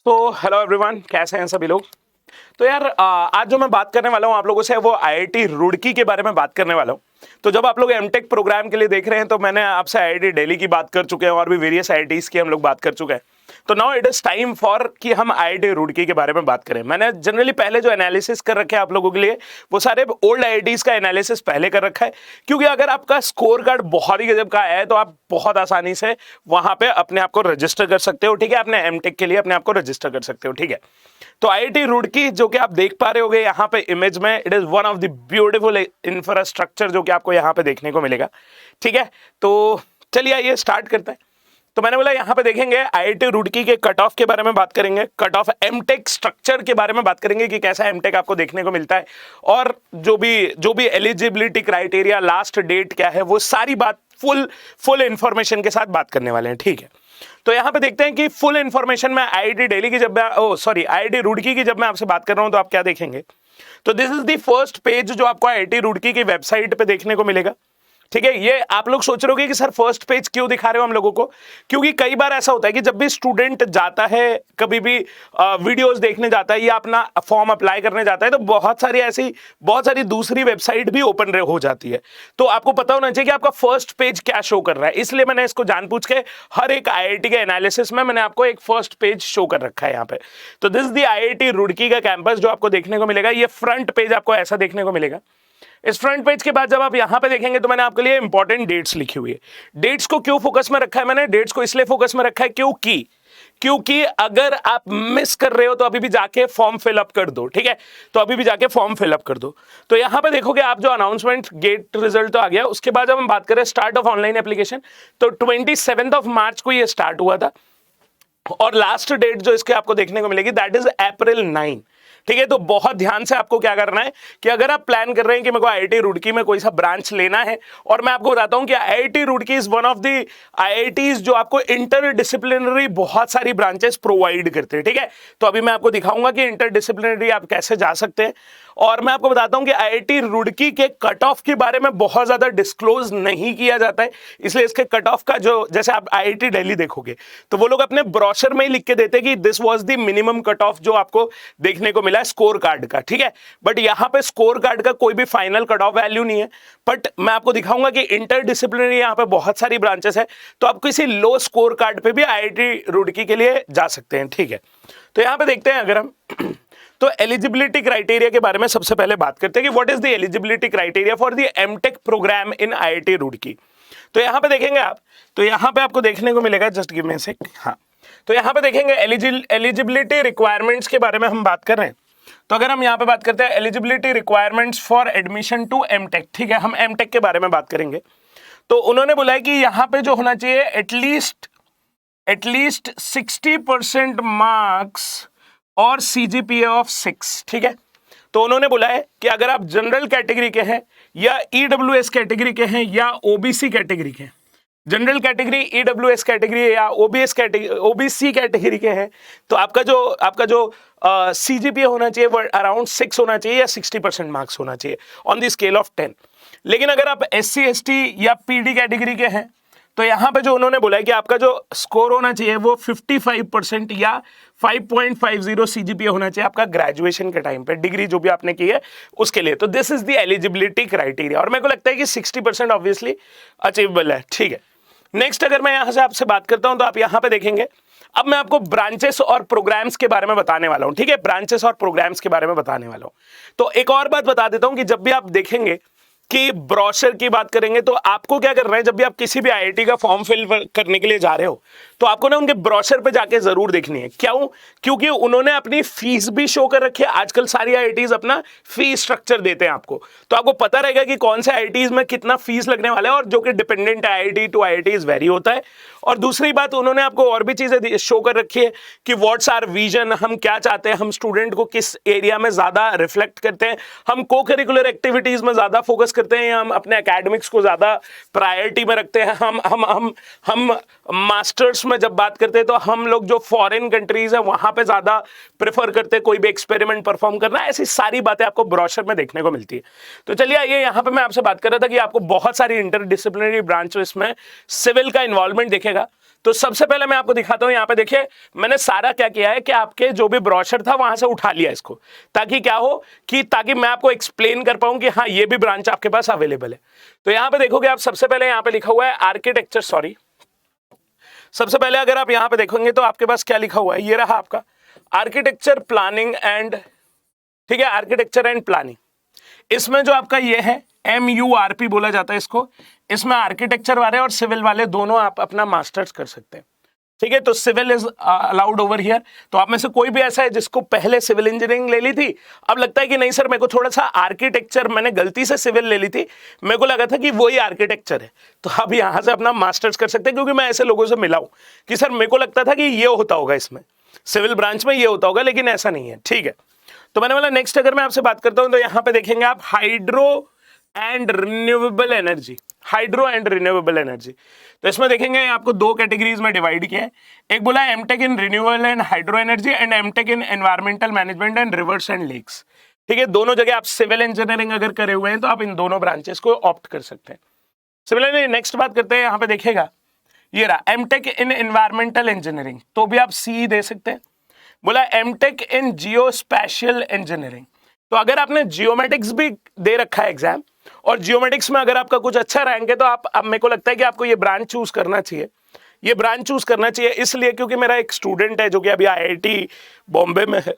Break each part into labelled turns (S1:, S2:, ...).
S1: तो hello everyone, कैसे हैं सभी लोग। तो यार आज जो मैं बात करने वाला हूँ आप लोगों से वो आईआईटी रुड़की के बारे में बात करने वाला हूँ। तो जब आप लोग एमटेक प्रोग्राम के लिए देख रहे हैं तो मैंने आपसे आईआईटी दिल्ली की बात कर चुके हैं और भी वेरियस आईआईटीज की हम लोग बात कर चुके हैं। तो now it is time for कि हम आईआईटी रुड़की के बारे में बात करें। मैंने जनरली पहले जो एनालिसिस कर रखे हैं आप लोगों के लिए वो सारे ओल्ड आईआईटीज का एनालिसिस पहले कर रखा है, क्योंकि अगर आपका स्कोर कार्ड बहुत ही गजब का है तो आप बहुत आसानी से वहां पे अपने आप को रजिस्टर कर सकते हो। ठीक है, अपने एमटेक के लिए अपने आप को रजिस्टर कर सकते हो। ठीक है, तो आईआईटी रुड़की जो कि आप देख पा रहे होगे यहाँ पे इमेज में, it is one of the beautiful infrastructure जो कि आपको यहाँ पे देखने को मिलेगा। ठीक है, तो चलिए आइए स्टार्ट करते हैं। तो मैंने बोला यहाँ पे देखेंगे आईआईटी रुड़की के कट ऑफ के बारे में बात करेंगे, कट ऑफ एमटेक स्ट्रक्चर के बारे में बात करेंगे कि कैसा एमटेक आपको देखने को मिलता है, और जो भी एलिजिबिलिटी क्राइटेरिया, लास्ट डेट क्या है, वो सारी बात फुल इंफॉर्मेशन के साथ बात करने वाले हैं। ठीक है, तो यहां पे देखते हैं कि फुल इंफॉर्मेशन में आईआईटी दिल्ली की जब मैं आईआईटी रुड़की की जब मैं आपसे बात कर रहा हूं तो आप क्या देखेंगे। तो this is the first page जो आपको आईआईटी रुड़की की वेबसाइट पे देखने को मिलेगा। ठीक है, ये आप लोग सोच रहे होगे कि सर फर्स्ट पेज क्यों दिखा रहे हो हम लोगों को, क्योंकि कई बार ऐसा होता है कि जब भी स्टूडेंट जाता है, कभी भी वीडियोस देखने जाता है या अपना फॉर्म अप्लाई करने जाता है, तो बहुत सारी दूसरी वेबसाइट भी ओपन हो जाती है। तो आपको पता होना चाहिए कि आपका फर्स्ट पेज क्या शो कर रहा है, इसलिए मैंने इसको जानबूझ के हर एक आईआईटी के एनालिसिस में मैंने आपको एक फर्स्ट पेज शो कर रखा है यहाँ पे। तो दिस द आईआईटी रुड़की का कैंपस जो आपको देखने को मिलेगा, ये फ्रंट पेज आपको ऐसा देखने को मिलेगा। इस फ्रंट पेज के बाद जब आप यहां पे देखेंगे तो मैंने आपके लिए इंपॉर्टेंट डेट्स लिखी हुई है। डेट्स को क्यों फोकस में रखा है मैंने, डेट्स को इसलिए फोकस में रखा है क्योंकि अगर आप मिस कर रहे हो तो अभी भी जाके फॉर्म फिलअप कर दो। ठीक है, तो अभी भी जाके फॉर्म फिलअप कर दो। तो यहां पे देखोगे आप जो अनाउंसमेंट गेट रिजल्ट तो आ गया, उसके बाद जब हम बात करें स्टार्ट ऑफ ऑनलाइन एप्लीकेशन, तो 27 मार्च को ये स्टार्ट हुआ था और लास्ट डेट जो इसके आपको देखने को मिलेगी दैट इज अप्रैल 9। ठीक है, तो बहुत ध्यान से आपको क्या करना है कि अगर आप प्लान कर रहे हैं कि मेरे को आईआईटी रुड़की में कोई सा ब्रांच लेना है, और मैं आपको बताता हूं कि IIT Roorkee is one of the IITs जो आपको इंटरडिसिप्लिनरी बहुत सारी ब्रांचेस प्रोवाइड करते हैं। ठीक है, तो अभी मैं आपको दिखाऊंगा कि इंटरडिसिप्लिनरी आप कैसे जा सकते हैं, और मैं आपको बताता हूं कि आईआईटी रुड़की के कट ऑफ के बारे में बहुत ज्यादा डिस्क्लोज नहीं किया जाता है, इसलिए इसके कट ऑफ का जो, जैसे आप आईआईटी दिल्ली देखोगे तो वो लोग अपने ब्रोशर में ही लिख के देते कि this was the minimum cut off जो आपको देखने को मिला स्कोर कार्ड का। ठीक है, बट यहां पे स्कोर कार्ड का कोई भी फाइनल कट ऑफ वैल्यू नहीं है, बट मैं आपको दिखाऊंगा कि इंटरडिसिप्लिनरी यहां पे बहुत सारी ब्रांचेस है, तो आप किसी लो स्कोर कार्ड पे भी आईआईटी रुड़की के लिए जा सकते हैं। ठीक है, तो यहां पे देखते हैं अगर हम तो एलिजिबिलिटी क्राइटेरिया के बारे में सबसे पहले बात करते हैं कि what is the eligibility criteria for the MTech program in IIT Roorkee. तो यहां पे देखेंगे आप, तो यहां पे आपको देखने को मिलेगा, जस्ट गिव मी अ सेक, हाँ, तो यहां पे देखेंगे एलिजिबिलिटी रिक्वायरमेंट्स के बारे में हम बात कर रहे हैं। तो अगर हम यहां पे बात करते हैं eligibility requirements for admission to MTech, ठीक है, हम एमटेक के बारे में बात करेंगे। तो उन्होंने बोला है कि यहां पे जो होना चाहिए एटलीस्ट 60% मार्क्स और सीजीपीए ऑफ 6। ठीक है, तो उन्होंने बोला है कि अगर आप जनरल कैटेगरी के हैं या ईडब्ल्यूएस कैटेगरी के हैं या ओबीसी कैटेगरी के हैं, जनरल कैटेगरी, ईडब्ल्यूएस कैटेगरी या ओबीसी कैटेगरी के हैं, तो आपका जो सीजीपीए होना चाहिए वो अराउंड 6 होना चाहिए या 60% मार्क्स होना चाहिए ऑन द स्केल ऑफ 10। लेकिन अगर आप एससी एसटी या पीडी कैटेगरी के हैं तो यहां पे जो उन्होंने बोला है कि आपका जो स्कोर होना चाहिए वो 55% या 5.50 सीजीपीए होना चाहिए आपका ग्रेजुएशन के टाइम पे, डिग्री जो भी आपने की है उसके लिए। तो this is the eligibility criteria, और मेरे को लगता है कि 60% ऑब्वियसली अचीवेबल है। ठीक है, नेक्स्ट अगर मैं यहां से आपसे बात करता हूं तो आप यहां पे देखेंगे, अब मैं आपको ब्रांचेस और प्रोग्राम्स के बारे में बताने वाला हूं। ठीक है, ब्रांचेस और प्रोग्राम्स के बारे में बताने वाला हूं। तो एक और बात बता देता हूं कि जब भी आप देखेंगे कि ब्रोशर की बात करेंगे तो आपको क्या करना है, जब भी आप किसी भी आईआईटी का फॉर्म फिल करने के लिए जा रहे हो तो आपको ना उनके ब्रोशर पे जाके जरूर देखनी है। क्यों? क्योंकि उन्होंने अपनी फीस भी शो कर रखी है। आजकल सारी आईआईटीज अपना फीस स्ट्रक्चर देते हैं आपको, तो आपको पता रहेगा कि कौन से आईआईटीज में कितना फीस लगने वाला है, और जो कि dependent IIT to IITs very होता है। और दूसरी बात, उन्होंने आपको और भी चीजें शो कर रखी है कि व्हाट्स आवर विजन, हम क्या चाहते हैं, हम स्टूडेंट को किस एरिया में ज्यादा रिफ्लेक्ट करते हैं, हम को करिकुलर एक्टिविटीज में ज्यादा फोकस करते हैं या हम अपने एकेडमिक्स को ज्यादा प्रायोरिटी में रखते हैं। हम मास्टर्स में जब बात करते हैं तो हम लोग जो फॉरेन कंट्रीज है वहां पे ज्यादा प्रेफर करते हैं कोई भी एक्सपेरिमेंट परफॉर्म करना। ऐसी सारी बातें आपको ब्रोशर में देखने को मिलती है। तो चलिए आइए, यहां पे मैं आपसे बात कर रहा था कि आपको बहुत सारी इंटरडिसिप्लिनरी ब्रांचेस में सिविल का इन्वॉल्वमेंट दिखेगा। तो सबसे पहले मैं आपको दिखाता हूं, यहां पे देखिए मैंने सारा क्या किया है कि आपके जो भी ब्रोशर था वहां से उठा लिया इसको, ताकि क्या हो कि ताकि मैं आपको एक्सप्लेन कर पाऊं कि हाँ ये भी ब्रांच आपके पास अवेलेबल है। तो यहां पे देखोगे आप, सबसे पहले यहां पे लिखा हुआ है आर्किटेक्चर, सॉरी सबसे पहले अगर आप यहां पे देखोगे तो आपके पास क्या लिखा हुआ है, ये रहा आपका आर्किटेक्चर प्लानिंग एंड, ठीक है, आर्किटेक्चर एंड प्लानिंग। इसमें जो आपका ये है MURP बोला जाता है इसको, इसमें आर्किटेक्चर वाले और सिविल वाले दोनों आप अपना मास्टर्स कर सकते हैं, ठीक है। तो civil is allowed over here. तो आप में से कोई भी ऐसा है जिसको पहले सिविल इंजीनियरिंग ले ली थी, अब लगता है कि नहीं सर मेरे को थोड़ा सा आर्किटेक्चर, मैंने गलती से सिविल ले ली थी, मेरे को लगा था कि वही आर्किटेक्चर है, तो आप यहां से अपना मास्टर्स कर सकते हैं। क्योंकि मैं ऐसे लोगों से मिला हूं कि सर मेरे को लगता था कि ये होता होगा, इसमें सिविल ब्रांच में ये होता होगा, लेकिन ऐसा नहीं है, ठीक है। तो मैंने बोला नेक्स्ट अगर मैं आपसे बात करता हूं तो यहां पे देखेंगे आप hydro and renewable energy, hydro and renewable energy. तो इसमें देखेंगे आपको दो कैटेगरीज में डिवाइड किया है, एक बोला है MTech in renewable and hydro energy and MTech in environmental management and rivers and lakes, ठीक है। दोनों जगह आप सिविल इंजीनियरिंग अगर करे हुए हैं तो आप इन दोनों ब्रांचेस को ऑप्ट कर सकते हैं। सिमिलरली नेक्स्ट बात करते हैं, यहां पे देखिएगा ये रहा एमटेक इन एनवायरमेंटल इंजीनियरिंग, तो भी आप सी दे सकते हैं। बोला एमटेक इन जियोस्पेशियल इंजीनियरिंग, तो अगर आपने जियोमेटिक्स भी दे रखा है एग्जाम और जियोमेटिक्स में अगर आपका कुछ अच्छा रैंक है तो आप, अब मेरे को लगता है कि आपको ये ब्रांच चूज करना चाहिए, ये ब्रांच चूज करना चाहिए इसलिए क्योंकि मेरा एक स्टूडेंट है जो कि अभी IIT बॉम्बे में है,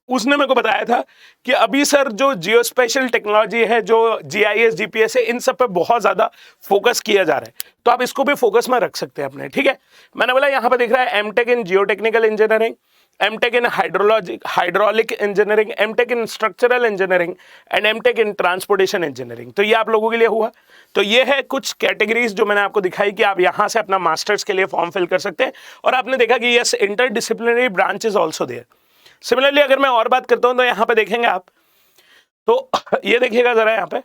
S1: उसने मेरे को बताया था कि अभी सर जो जियोस्पेशियल टेक्नोलॉजी है, जो GIS GPS है, इन सब पे बहुत ज्यादा फोकस किया जा रहा है, तो आप इसको भी फोकस में रख सकते हैं अपने, ठीक है। मैंने बोला यहाँ पे दिख रहा है MTech in geotechnical engineering, MTech in hydraulic engineering, MTech in structural engineering and MTech in transportation engineering. तो ये आप लोगों के लिए हुआ। तो ये है कुछ कैटेगरीज जो मैंने आपको दिखाई कि आप यहाँ से अपना मास्टर्स के लिए फॉर्म फिल कर सकते हैं, और आपने देखा कि yes interdisciplinary branch is also there. Similarly अगर मैं और बात करता हूं तो यहां पे देखेंगे आप, तो ये देखिएगा जरा यहां पे,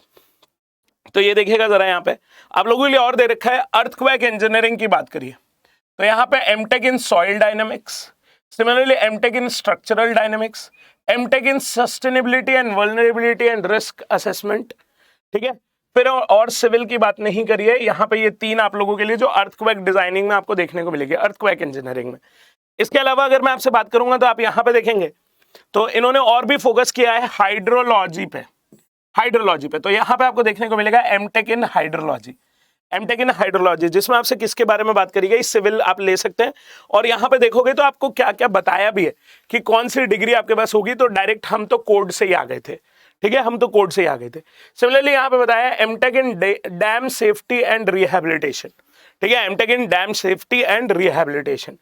S1: तो ये देखिएगा जरा यहां पे आप लोगों के लिए और दे रखा है अर्थक्वेक इंजीनियरिंग की बात करिए, तो यहां पे MTech in soil dynamics, similarly MTech in structural dynamics, MTech in sustainability and vulnerability and risk assessment, ठीक है। फिर और सिविल की बात नहीं करिए, यहां पे ये तीन आप लोगों के लिए जो अर्थक्वेक डिजाइनिंग में आपको देखने को मिलेगी, अर्थक्वेक इंजीनियरिंग में। इसके अलावा अगर मैं आपसे बात करूंगा तो आप यहां पे देखेंगे तो इन्होंने और भी फोकस किया है हाइड्रोलॉजी पे, हाइड्रोलॉजी पे। तो यहां पे आपको देखने को मिलेगा MTech in hydrology, MTech in hydrology, जिसमें आपसे किसके बारे में बात करी गई, सिविल आप ले सकते हैं। और यहां पे देखोगे तो आपको क्या क्या बताया भी है कि कौन सी डिग्री आपके पास होगी, तो डायरेक्ट हम तो कोड से ही आ गए थे, ठीक है, हम तो कोड से ही आ गए थे। सिमिलरली यहां पे बताया MTech in dam safety and rehabilitation, ठीक है, MTech in dam safety and rehabilitation.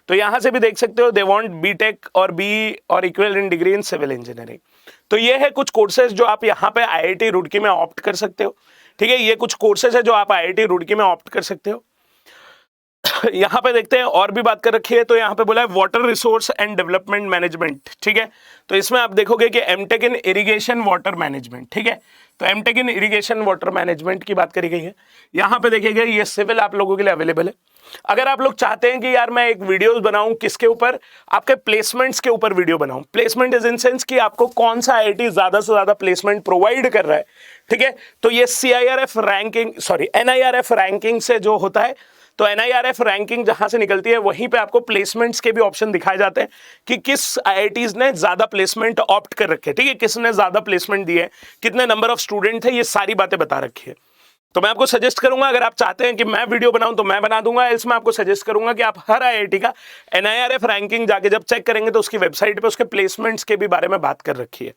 S1: तो यहां से भी देख सकते हो दे वांट बीटेक और बी और equivalent degree in civil engineering. तो ये है कुछ कोर्सेज जो आप यहाँ पे IIT रुड़की में ऑप्ट कर सकते हो, ठीक है, ये कुछ कोर्सेज है जो आप IIT रुड़की में ऑप्ट कर सकते हो। यहाँ पे देखते हैं और भी बात कर रखी है, तो यहाँ पे बोला है water resource and development management, ठीक है। तो इसमें आप देखोगे कि MTech in irrigation water management, ठीक है, तो MTech in irrigation water management की बात करी गई है। यहाँ पे देखिएगा ये सिविल आप लोगों के लिए अवेलेबल है। अगर आप लोग चाहते हैं कि यार मैं एक वीडियोस बनाऊं किसके ऊपर, आपके प्लेसमेंट्स के ऊपर वीडियो बनाऊं, प्लेसमेंट इज इन सेंस कि आपको कौन सा IIT ज्यादा से ज्यादा प्लेसमेंट प्रोवाइड कर रहा है, ठीक है। तो ये CIRF ranking, sorry NIRF ranking से जो होता है, तो NIRF रैंकिंग जहां से निकलती है वहीं पे आपको प्लेसमेंट्स के भी ऑप्शन दिखाए जाते हैं कि किस IITs ने ज्यादा प्लेसमेंट ऑप्ट कर रखे, ठीक है, किसने ज्यादा प्लेसमेंट दिए, कितने नंबर ऑफ स्टूडेंट थे, ये सारी बातें बता रखी है। तो मैं आपको सजेस्ट करूंगा, अगर आप चाहते हैं कि मैं वीडियो बनाऊं तो मैं बना दूंगा, इसमें आपको सजेस्ट करूंगा कि आप हर IIT का NIRF रैंकिंग जाके जब चेक करेंगे तो उसकी वेबसाइट पे उसके प्लेसमेंट्स के भी बारे में बात कर रखी है,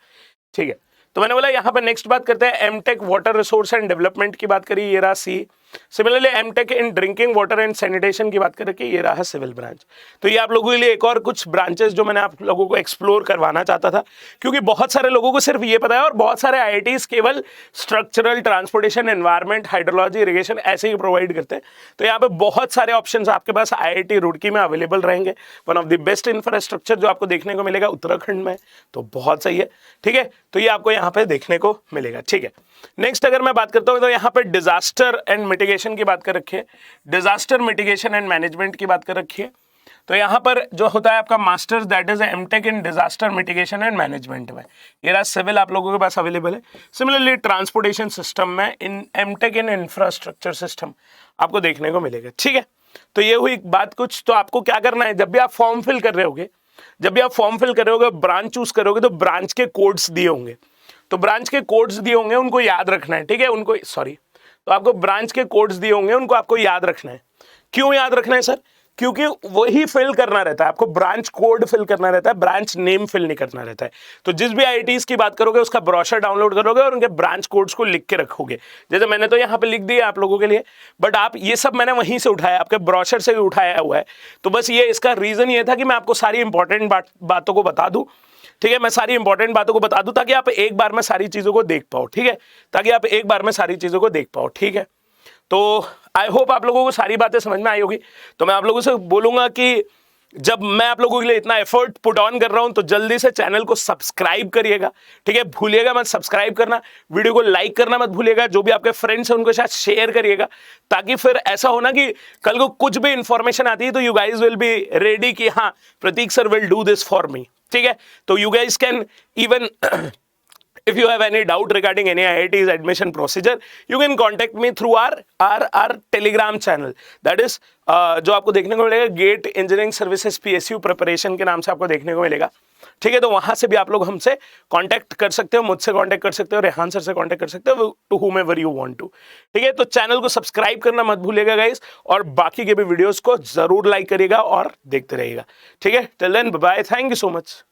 S1: ठीक है। तो मैंने बोला यहाँ पे नेक्स्ट बात करते हैं MTech water resource and development की बात करी, ये रहा C. Similarly MTech in drinking water and sanitation की बात कर रखी, ये रहा सिविल ब्रांच। तो ये आप लोगों के लिए एक और कुछ ब्रांचेस जो मैंने आप लोगों को एक्सप्लोर करवाना चाहता था, क्योंकि बहुत सारे लोगों को सिर्फ ये पता है और बहुत सारे IITs केवल structural, transportation, environment, hydrology, irrigation ऐसे ही प्रोवाइड करते हैं। तो यहाँ पे बहुत सारे ऑप्शंस आपके पास IIT रुड़की में अवेलेबल रहेंगे। One of the best infrastructure जो आपको देखने को मिलेगा उत्तराखंड में, तो बहुत सही है, ठीक है। तो ये आपको यहाँ पे देखने को मिलेगा, ठीक है। नेक्स्ट अगर मैं बात करता हूँ तो यहाँ पे डिजास्टर एंड मिटिगेशन की बात कर रखी है, डिजास्टर मिटिगेशन एंड मैनेजमेंट की बात कर रखी है। तो यहाँ पर जो होता है आपका masters that is MTech in disaster mitigation and management में, ये रहा सिविल आप लोगों के पास अवेलेबल है। सिमिलरली ट्रांसपोर्टेशन सिस्टम में in MTech in infrastructure system आपको देखने को मिलेगा, ठीक है। तो ये हुई बात कुछ। तो आपको क्या करना है, जब भी आप फॉर्म फिल कर रहे होगे, ब्रांच चूज करोगे तो ब्रांच के कोड्स दिए होंगे, उनको याद रखना है, ठीक है, तो आपको ब्रांच के कोड्स दिए होंगे, उनको आपको याद रखना है। क्यों याद रखना है सर? क्योंकि वही फिल करना रहता है, आपको ब्रांच कोड फिल करना रहता है, ब्रांच नेम फिल नहीं करना रहता है। तो जिस भी आईआईटीज की बात करोगे उसका ब्रोशर डाउनलोड करोगे और उनके ब्रांच कोड्स को लिख के रखोगे। जैसे मैंने तो यहाँ पे लिख दिया आप लोगों के लिए, बट आप ये सब मैंने वहीं से उठाया, आपके ब्रोशर से भी उठाया हुआ है। तो बस ये इसका रीजन ये था कि मैं आपको सारी इंपॉर्टेंट बातों को बता दूं, ठीक है, मैं सारी इंपॉर्टेंट बातों को बता दूं ताकि आप एक बार में सारी चीजों को देख पाओ, ठीक है, ठीक है। तो आई होप आप लोगों को सारी बातें समझ में आई होगी। तो मैं आप लोगों से बोलूंगा कि जब मैं आप लोगों के लिए इतना एफर्ट पुट ऑन कर रहा हूं तो जल्दी से चैनल को सब्सक्राइब करिएगा, ठीक है, भूलिएगा मत सब्सक्राइब करना, वीडियो को लाइक करना मत भूलिएगा, जो भी आपके फ्रेंड्स हैं उनको साथ शेयर करिएगा, ताकि फिर ऐसा हो ना कि कल को कुछ भी इंफॉर्मेशन आती है तो you guys will be ready कि हाँ Prateek sir will do this for me, ठीक है। तो you guys can even if you have any doubt regarding any IIT's admission procedure, you can contact me through our Telegram channel. That is जो आपको देखने को मिलेगा GATE engineering services PSU preparation के नाम से आपको देखने को मिलेगा, ठीक है। तो वहां से भी आप लोग हमसे कांटेक्ट कर सकते हो, मुझसे कांटेक्ट कर सकते हो, रेहान सर से कांटेक्ट कर सकते हो, to whomever you want to, ठीक है। तो चैनल को सब्सक्राइब करना मत भूलिएगा गाइस, और बाकी के भी वीडियोस को जरूर लाइक करिएगा और देखते रहिएगा, ठीक है। Till then bye, thank you so much.